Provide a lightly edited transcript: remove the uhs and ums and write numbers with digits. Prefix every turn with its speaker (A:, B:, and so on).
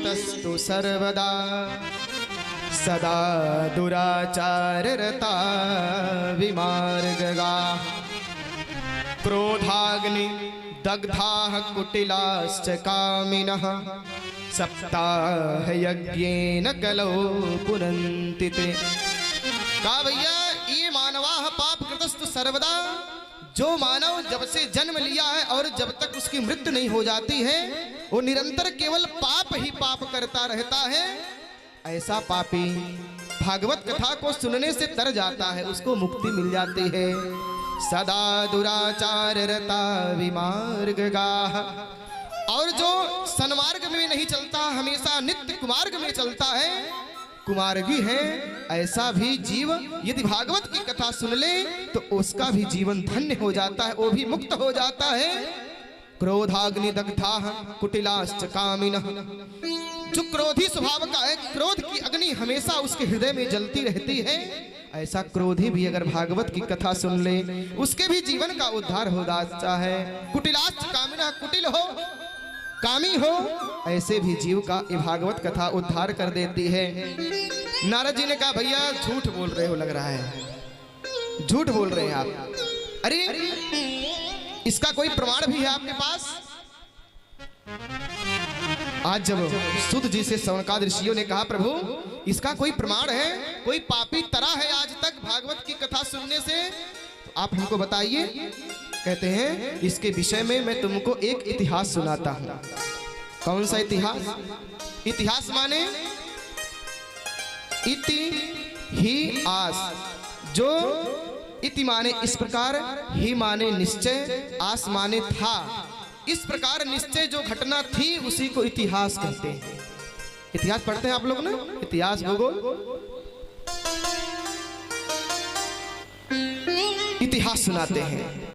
A: कृतस्तु सर्वदा सदा दुराचाररता विमार्गगा क्रोधाग्नि दग्धाः कुटिलाश्च कामिनः सप्ताह यज्ञेन कलौ पुनन्ति ते। कहा भैया ये मानवाः पाप कृतस्तु सर्वदा, जो मानव जब से जन्म लिया है और जब तक उसकी मृत्यु नहीं हो जाती है वो निरंतर केवल पाप ही पाप करता रहता है, ऐसा पापी भागवत कथा को सुनने से तर जाता है, उसको मुक्ति मिल जाती है। सदा दुराचार रता विमार्गगाः, और जो सन्मार्ग में नहीं चलता, हमेशा नित्य कुमार्ग में चलता है, कुमार्गी है, ऐसा भी जीव यदि भागवत की कथा सुन ले तो उसका भी जीवन धन्य हो जाता है, वो भी मुक्त हो जाता है। क्रोधाग्नि दग्धाः कुटिलाश्च कामिनः, जो क्रोधी स्वभाव का है, क्रोध की अग्नि हमेशा उसके हृदय में जलती रहती है, ऐसा क्रोधी भी अगर भागवत की कथा सुन ले उसके भी जीवन का उद्धार हो जाता है। कुटिलाश्च कामिनः, कुटिल हो, कामी हो, ऐसे भी जीव का ये भागवत कथा उद्धार कर देती है। नारद जी ने कहा भैया झूठ बोल रहे हो, लग रहा है झूठ बोल रहे हैं आप। अरे इसका कोई प्रमाण भी है आपके पास? आज जब सुध जी से सौनकादि ऋषियों ने कहा प्रभु इसका कोई प्रमाण है, कोई पापी तरा है आज तक भागवत की कथा सुनने से, तो आप हमको बताइए। कहते हैं इसके विषय में मैं तुमको एक इतिहास सुनाता हूं। कौन सा इतिहास? इतिहास माने इति ही आस, जो इति माने इस प्रकार, ही माने निश्चय, आस माने था, इस प्रकार निश्चय जो घटना थी उसी को इतिहास कहते हैं। इतिहास पढ़ते हैं आप लोग ना, इतिहास भूगोल, इतिहास सुनाते हैं।